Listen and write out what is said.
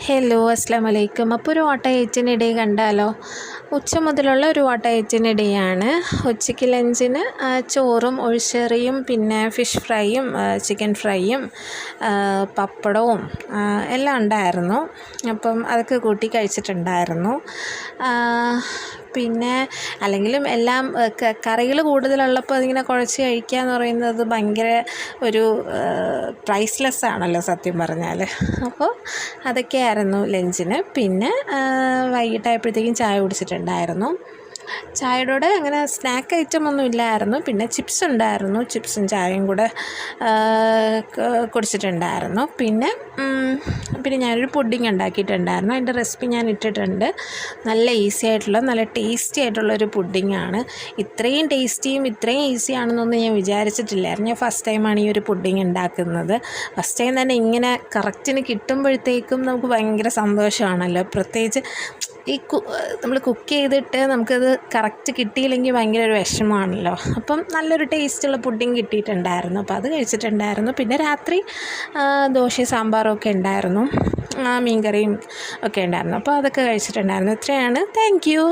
Hello അസ്സാം വലൈക്കും. അപ്പോൾ ഒരു ഓട്ട എയ്റ്റിനിടെ കണ്ടാലോ. ഉച്ച മുതലുള്ള ഒരു ഓട്ട എയ്റ്റിനിടെയാണ്. ഉച്ചയ്ക്ക് ലഞ്ചിന് ചോറും ഒഴിച്ചെറിയും പിന്നെ ഫിഷ് ഫ്രൈയും ചിക്കൻ ഫ്രൈയും പപ്പടവും എല്ലാം ഉണ്ടായിരുന്നു. അപ്പം അതൊക്കെ കൂട്ടി കഴിച്ചിട്ടുണ്ടായിരുന്നു. പിന്നെ അല്ലെങ്കിലും എല്ലാം കറികൾ കൂടുതലുള്ളപ്പോൾ അതിങ്ങനെ കുഴച്ച് കഴിക്കുക എന്ന് പറയുന്നത് ഭയങ്കര ഒരു പ്രൈസ്ലെസ് ആണല്ലോ സത്യം പറഞ്ഞാൽ. അപ്പോൾ അതൊക്കെയായിരുന്നു ലഞ്ചിന്. പിന്നെ വൈകിട്ടായപ്പോഴത്തേക്കും ചായ കുടിച്ചിട്ടുണ്ടായിരുന്നു. ചായയുടെ കൂടെ അങ്ങനെ സ്നാക്ക് ഐറ്റം ഒന്നും ഇല്ലായിരുന്നു. പിന്നെ ചിപ്സ് ഉണ്ടായിരുന്നു. ചിപ്സും ചായയും കൂടെ കുടിച്ചിട്ടുണ്ടായിരുന്നു. പിന്നെ ഞാനൊരു പുഡിങ് ഉണ്ടാക്കിയിട്ടുണ്ടായിരുന്നു. അതിൻ്റെ റെസിപ്പി ഞാൻ ഇട്ടിട്ടുണ്ട്. നല്ല ഈസി ആയിട്ടുള്ള നല്ല ടേസ്റ്റി ആയിട്ടുള്ളൊരു പുഡിങ്ങാണ്. ഇത്രയും ടേസ്റ്റിയും ഇത്രയും ഈസി ആണെന്നൊന്നും ഞാൻ വിചാരിച്ചിട്ടില്ലായിരുന്നു. ഞാൻ ഫസ്റ്റ് ടൈമാണ് ഈ ഒരു പുഡിങ് ഉണ്ടാക്കുന്നത്. ഫസ്റ്റ് ടൈം തന്നെ ഇങ്ങനെ കറക്റ്റിന് കിട്ടുമ്പോഴത്തേക്കും നമുക്ക് ഭയങ്കര സന്തോഷമാണല്ലോ. പ്രത്യേകിച്ച് ഈ നമ്മൾ കുക്ക് ചെയ്തിട്ട് നമുക്കത് കറക്റ്റ് കിട്ടിയില്ലെങ്കിൽ ഭയങ്കര ഒരു വിഷമമാണല്ലോ. അപ്പം നല്ലൊരു ടേസ്റ്റുള്ള പുഡിങ് കിട്ടിയിട്ടുണ്ടായിരുന്നു. അപ്പോൾ അത് കഴിച്ചിട്ടുണ്ടായിരുന്നു. പിന്നെ രാത്രി ദോശയും സാമ്പാറും ഒക്കെ ഉണ്ടായിരുന്നു. മീൻകറിയും ഒക്കെ ഉണ്ടായിരുന്നു. അപ്പോൾ അതൊക്കെ കഴിച്ചിട്ടുണ്ടായിരുന്നു. ഇത്രയാണ്. Thank you.